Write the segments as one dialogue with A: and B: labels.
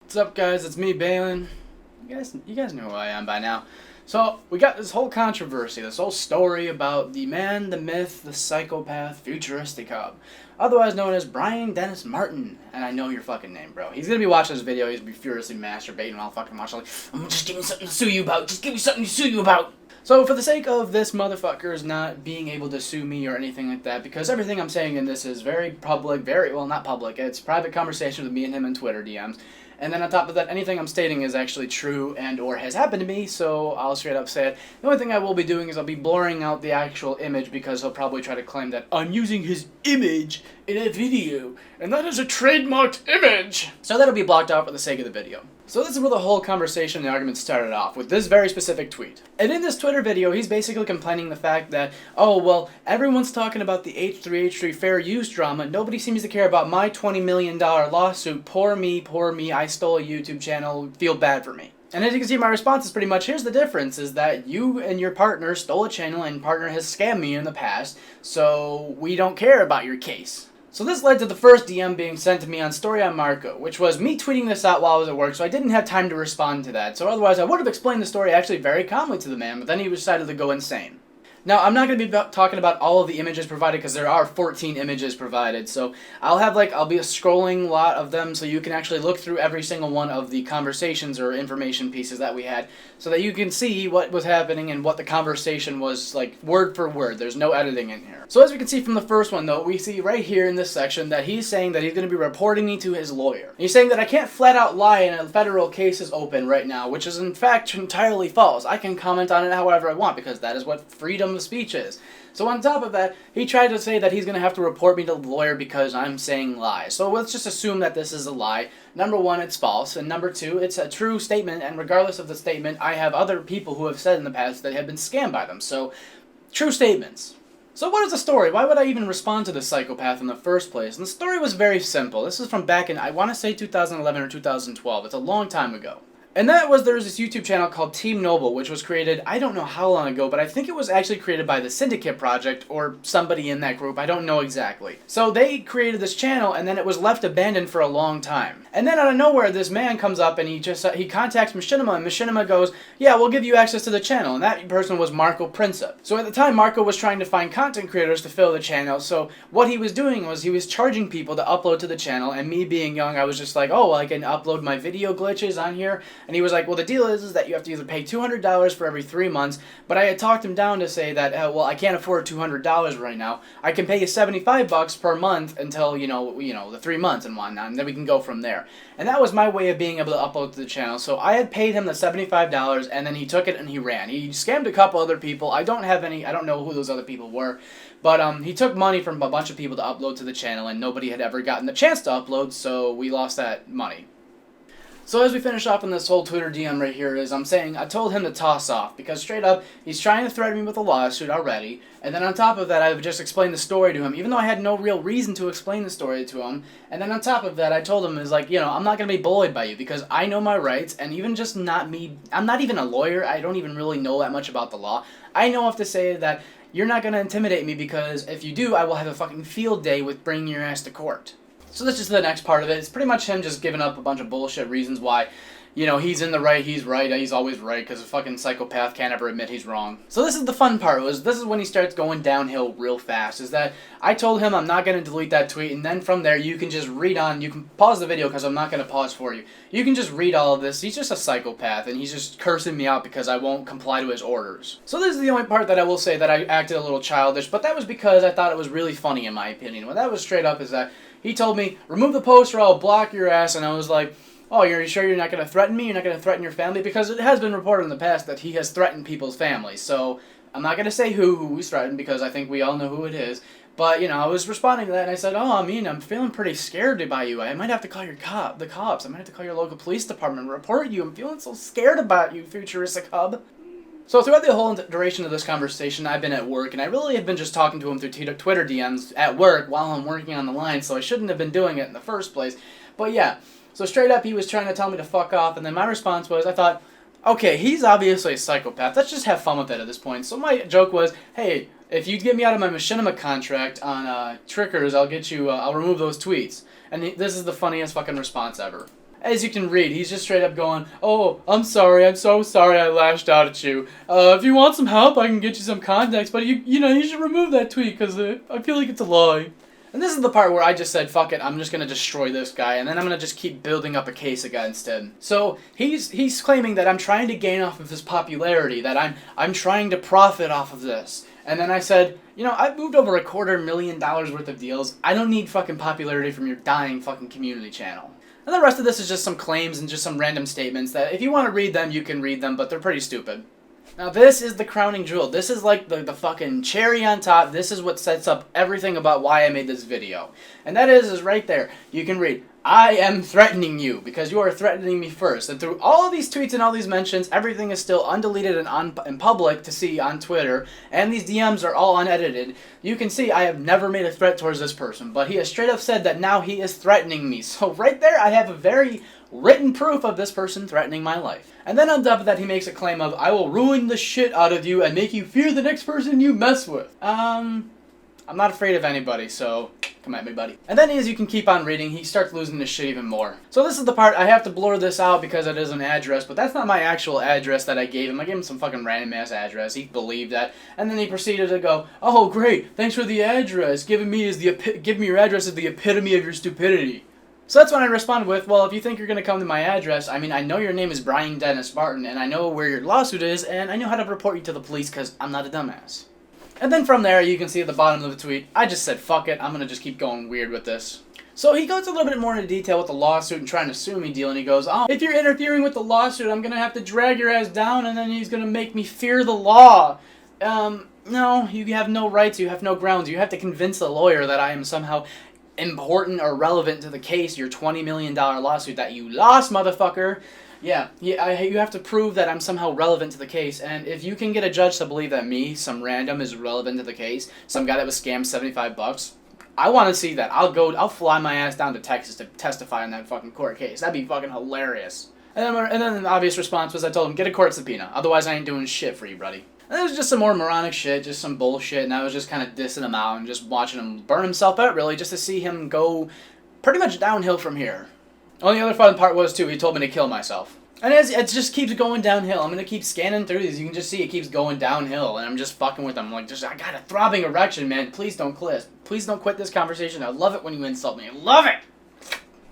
A: What's up, guys? It's me, Balin. You guys know who I am by now. So, we got this whole controversy, this whole story about the man, the myth, the psychopath, Futuristic Hub. Otherwise known as Brian Dennis Martin. And I know your fucking name, bro. He's gonna be watching this video, he's gonna be furiously masturbating while I'll fucking watch like, just give me something to sue you about, just give me something to sue you about. So, for the sake of this motherfucker's not being able to sue me or anything like that, because everything I'm saying in this is very public, well, not public, it's private conversation with me and him in Twitter DMs. And then on top of that, anything I'm stating is actually true and or has happened to me, so I'll straight up say it. The only thing I will be doing is I'll be blurring out the actual image because he'll probably try to claim that I'm using his image in a video, and that is a trademarked image! So that'll be blocked out for the sake of the video. So this is where the whole conversation and the argument started off, with this very specific tweet. And in this Twitter video, he's basically complaining the fact that, oh, well, everyone's talking about the H3H3 fair use drama, nobody seems to care about my $20 million lawsuit, poor me, I stole a YouTube channel, feel bad for me. And as you can see, my response is pretty much, here's the difference, is that you and your partner stole a channel and partner has scammed me in the past, so we don't care about your case. So this led to the first DM being sent to me on Story on Marco, which was me tweeting this out while I was at work, so I didn't have time to respond to that. So otherwise I would have explained the story actually very calmly to the man, but then he decided to go insane. Now, I'm not going to be talking about all of the images provided because there are 14 images provided, so I'll be a scrolling lot of them so you can actually look through every single one of the conversations or information pieces that we had so that you can see what was happening and what the conversation was like word for word. There's no editing in here. So as we can see from the first one though, we see right here in this section that he's saying that he's going to be reporting me to his lawyer. He's saying that I can't flat out lie and a federal case is open right now, which is in fact entirely false. I can comment on it however I want because that is what freedom of speech is. So on top of that, he tried to say that he's going to have to report me to the lawyer because I'm saying lies. So let's just assume that this is a lie. Number one, it's false, and number two, it's a true statement, and regardless of the statement, I have other people who have said in the past that have been scammed by them. So, true statements. So what is the story? Why would I even respond to this psychopath in the first place? And the story was very simple. This is from back in, I want to say 2011 or 2012. It's a long time ago. And that was, there was this YouTube channel called Team Noble, which was created, I don't know how long ago, but I think it was actually created by the Syndicate Project, or somebody in that group, I don't know exactly. So they created this channel, and then it was left abandoned for a long time. And then out of nowhere, this man comes up, and he contacts Machinima, and Machinima goes, yeah, we'll give you access to the channel, and that person was Marco Princip. So at the time, Marco was trying to find content creators to fill the channel, so what he was doing was he was charging people to upload to the channel, and me being young, I was just like, oh, I can upload my video glitches on here. And he was like, well, the deal is that you have to either pay $200 for every 3 months, but I had talked him down to say that, well, I can't afford $200 right now. I can pay you $75 per month until, you know, the 3 months and whatnot, and then we can go from there. And that was my way of being able to upload to the channel. So I had paid him the $75, and then he took it and he ran. He scammed a couple other people. I don't know who those other people were, but he took money from a bunch of people to upload to the channel, and nobody had ever gotten the chance to upload, so we lost that money. So as we finish off in this whole Twitter DM right here is I'm saying I told him to toss off because straight up he's trying to threaten me with a lawsuit already, and then on top of that I've just explained the story to him even though I had no real reason to explain the story to him, and then on top of that I told him is like, you know, I'm not going to be bullied by you because I know my rights, and even just not me, I'm not even a lawyer, I don't even really know that much about the law. I know enough to say that you're not going to intimidate me because if you do I will have a fucking field day with bringing your ass to court. So this is the next part of it. It's pretty much him just giving up a bunch of bullshit reasons why, you know, he's in the right, he's right, he's always right, because a fucking psychopath can't ever admit he's wrong. So this is the fun part, this is when he starts going downhill real fast, is that I told him I'm not going to delete that tweet, and then from there you can just read on, you can pause the video because I'm not going to pause for you. You can just read all of this. He's just a psychopath, and he's just cursing me out because I won't comply to his orders. So this is the only part that I will say that I acted a little childish, but that was because I thought it was really funny in my opinion. Well, that was straight up is that he told me, remove the post or I'll block your ass, and I was like, oh, you're sure you're not going to threaten me? You're not going to threaten your family? Because it has been reported in the past that he has threatened people's families, so I'm not going to say who he's threatened because I think we all know who it is. But, you know, I was responding to that and I said, oh, I'm feeling pretty scared by you. I might have to call the cops. I might have to call your local police department and report you. I'm feeling so scared about you, Futuristic Hub. So throughout the whole duration of this conversation, I've been at work, and I really have been just talking to him through Twitter DMs at work while I'm working on the line, so I shouldn't have been doing it in the first place. But yeah, so straight up he was trying to tell me to fuck off, and then my response was, I thought, okay, he's obviously a psychopath. Let's just have fun with it at this point. So my joke was, hey, if you get me out of my Machinima contract on Trickers, I'll remove those tweets. And this is the funniest fucking response ever. As you can read, he's just straight up going, "Oh, I'm sorry, I'm so sorry I lashed out at you. If you want some help, I can get you some context, but you should remove that tweet because I feel like it's a lie." And this is the part where I just said, fuck it, I'm just going to destroy this guy, and then I'm going to just keep building up a case against him. So he's claiming that I'm trying to gain off of his popularity, that I'm trying to profit off of this. And then I said, I've moved over $250,000 worth of deals. I don't need fucking popularity from your dying fucking community channel. And the rest of this is just some claims and just some random statements that if you want to read them, you can read them, but they're pretty stupid. Now this is the crowning jewel. This is like the fucking cherry on top. This is what sets up everything about why I made this video. And that is right there. You can read, "I am threatening you because you are threatening me first." And through all of these tweets and all these mentions, everything is still undeleted and in public to see on Twitter. And these DMs are all unedited. You can see I have never made a threat towards this person. But he has straight up said that now he is threatening me. So right there I have a very written proof of this person threatening my life. And then on top of that, he makes a claim of, "I will ruin the shit out of you and make you fear the next person you mess with." I'm not afraid of anybody, so come at me, buddy. And then as you can keep on reading, he starts losing his shit even more. So this is the part, I have to blur this out because it is an address, but that's not my actual address that I gave him. I gave him some fucking random ass address. He believed that. And then he proceeded to go, "Oh great, thanks for the address. Giving me your address is the epitome of your stupidity." So that's when I responded with, "Well, if you think you're going to come to my address, I mean, I know your name is Brian Dennis Martin, and I know where your lawsuit is, and I know how to report you to the police because I'm not a dumbass." And then from there, you can see at the bottom of the tweet, I just said, fuck it, I'm going to just keep going weird with this. So he goes a little bit more into detail with the lawsuit and trying to sue me deal, and he goes, "Oh, if you're interfering with the lawsuit, I'm going to have to drag your ass down, and then he's going to make me fear the law." No, you have no rights, you have no grounds. You have to convince the lawyer that I am somehow important or relevant to the case, your $20 million lawsuit that you lost, motherfucker. Yeah, you have to prove that I'm somehow relevant to the case, and if you can get a judge to believe that me, some random, is relevant to the case, some guy that was scammed $75, I want to see that. I'll fly my ass down to Texas to testify in that fucking court case. That'd be fucking hilarious. And then the obvious response was I told him, "Get a court subpoena, otherwise I ain't doing shit for you, buddy." And it was just some more moronic shit, just some bullshit, and I was just kind of dissing him out and just watching him burn himself out, really, just to see him go pretty much downhill from here. Only other fun part was, too, he told me to kill myself. And it just keeps going downhill. I'm going to keep scanning through these. You can just see it keeps going downhill, and I'm just fucking with him. I'm like, I got a throbbing erection, man. Please don't quit. Please don't quit this conversation. I love it when you insult me. I love it!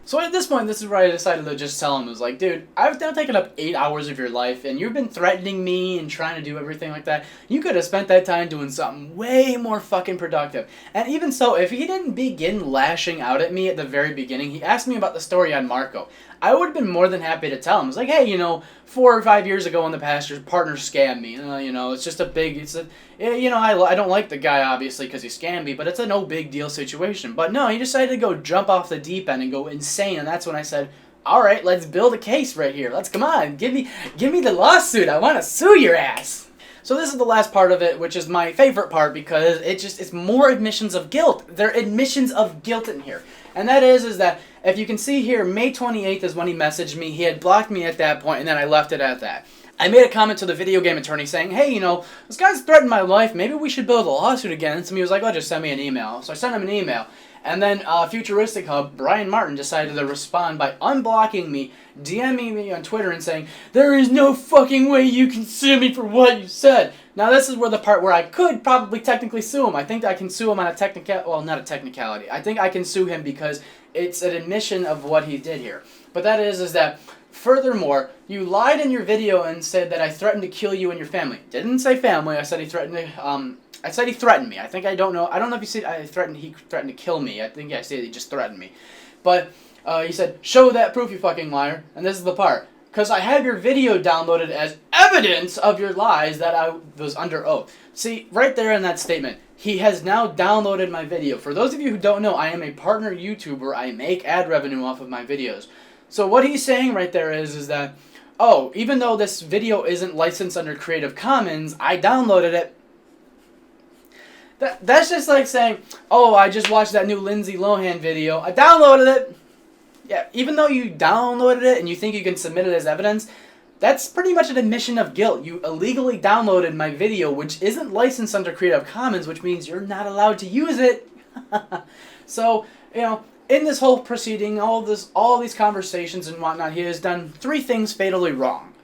A: So at this point, this is where I decided to just tell him, I was like, "Dude, I've now taken up 8 hours of your life, and you've been threatening me and trying to do everything like that. You could have spent that time doing something way more fucking productive." And even so, if he didn't begin lashing out at me at the very beginning, he asked me about the story on Marco. I would have been more than happy to tell him. I was like, "Hey, 4 or 5 years ago in the past, your partner scammed me. It's just I don't like the guy, obviously, because he scammed me, but it's a no big deal situation." But no, he decided to go jump off the deep end and go insane, and that's when I said, "All right, let's build a case right here. Come on, give me the lawsuit. I want to sue your ass." So this is the last part of it, which is my favorite part because it's more admissions of guilt. There are admissions of guilt in here. And that is that, if you can see here, May 28th is when he messaged me. He had blocked me at that point, and then I left it at that. I made a comment to the video game attorney saying, "Hey, this guy's threatened my life. Maybe we should build a lawsuit against him." He was like, "Oh, just send me an email." So I sent him an email. And then Futuristic Hub, Brian Martin, decided to respond by unblocking me, DMing me on Twitter and saying, "There is no fucking way you can sue me for what you said." Now this is where the part where I could probably technically sue him. I think I can sue him on not a technicality. I think I can sue him because it's an admission of what he did here. But that is that, furthermore, you lied in your video and said that I threatened to kill you and your family. Didn't say family. I said he threatened to, I said he threatened me. I don't know if he said he threatened to kill me. I think I said he just threatened me. But he said, "Show that proof, you fucking liar." And this is the part. "Because I have your video downloaded as evidence of your lies that I was under oath." See, right there in that statement, he has now downloaded my video. For those of you who don't know, I am a partner YouTuber. I make ad revenue off of my videos. So what he's saying right there is that, oh, even though this video isn't licensed under Creative Commons, I downloaded it. That's just like saying, "Oh, I just watched that new Lindsay Lohan video. I downloaded it." Yeah, even though you downloaded it and you think you can submit it as evidence, that's pretty much an admission of guilt. You illegally downloaded my video, which isn't licensed under Creative Commons, which means you're not allowed to use it. So, in this whole proceeding, all these conversations and whatnot, he has done 3 things fatally wrong.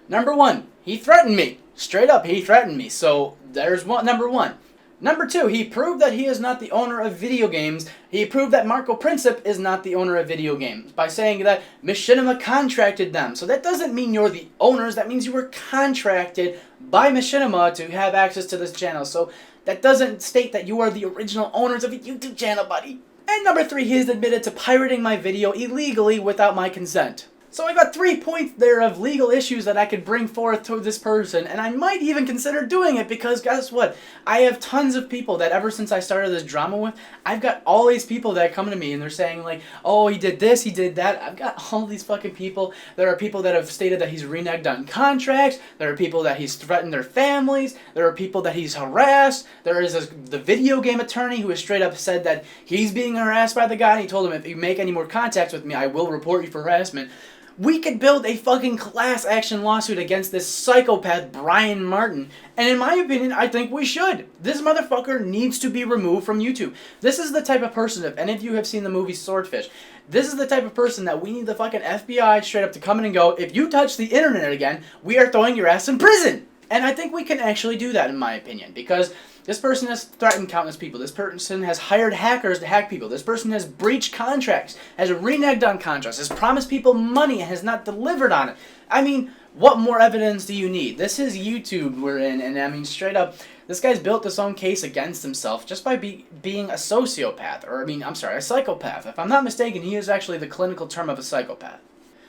A: Number 1, he threatened me. Straight up, he threatened me. So there's number 1. Number 2, he proved that he is not the owner of Videogames. He proved that Marco Princip is not the owner of Videogames by saying that Machinima contracted them. So that doesn't mean you're the owners. That means you were contracted by Machinima to have access to this channel. So that doesn't state that you are the original owners of a YouTube channel, buddy. And number 3, he has admitted to pirating my video illegally without my consent. So I got 3 points there of legal issues that I could bring forth to this person, and I might even consider doing it because guess what? I have tons of people that ever since I started this drama with, I've got all these people that come to me and they're saying like, oh, he did this, he did that. I've got all these fucking people. There are people that have stated that he's reneged on contracts. There are people that he's threatened their families. There are people that he's harassed. There is the video game attorney who has straight up said that he's being harassed by the guy, and he told him if you make any more contacts with me, I will report you for harassment. We could build a fucking class action lawsuit against this psychopath Brian Martin, and in my opinion, I think we should. This motherfucker needs to be removed from YouTube. This is the type of person, if any of you have seen the movie Swordfish, this is the type of person that we need the fucking FBI straight up to come in and go, if you touch the internet again, we are throwing your ass in prison. And I think we can actually do that, in my opinion, because this person has threatened countless people. This person has hired hackers to hack people. This person has breached contracts, has reneged on contracts, has promised people money and has not delivered on it. I mean, what more evidence do you need? This is YouTube we're in, and I mean, straight up, this guy's built his own case against himself just by being a sociopath, or a psychopath. If I'm not mistaken, he is actually the clinical term of a psychopath.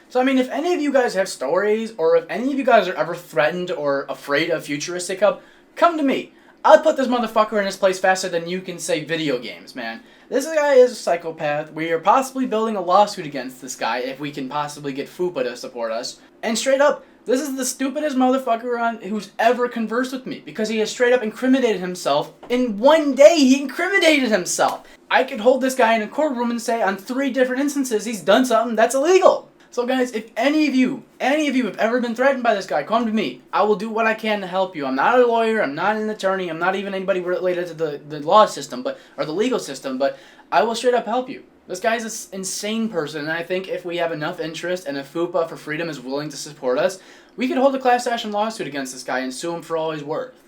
A: So, I mean, if any of you guys have stories, or if any of you guys are ever threatened or afraid of Futuristic Hub, come to me. I'll put this motherfucker in his place faster than you can say video games, man. This guy is a psychopath. We are possibly building a lawsuit against this guy if we can possibly get FUPA to support us. And straight up, this is the stupidest motherfucker who's ever conversed with me, because he has straight up incriminated himself. In one day, he incriminated himself. I could hold this guy in a courtroom and say on 3 different instances he's done something that's illegal. So guys, if any of you have ever been threatened by this guy, come to me. I will do what I can to help you. I'm not a lawyer, I'm not an attorney, I'm not even anybody related to the law system, or the legal system, but I will straight up help you. This guy's an insane person, and I think if we have enough interest and if FUPA for Freedom is willing to support us, we could hold a class action lawsuit against this guy and sue him for all he's worth.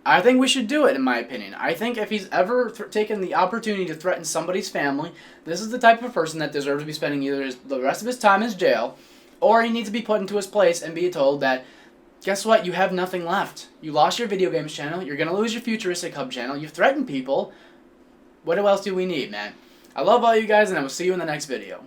A: I think we should do it, in my opinion. I think if he's ever taken the opportunity to threaten somebody's family, this is the type of person that deserves to be spending either the rest of his time in jail, or he needs to be put into his place and be told that, guess what, you have nothing left. You lost your video games channel, you're going to lose your Futuristic Hub channel, you threaten people. What else do we need, man? I love all you guys, and I will see you in the next video.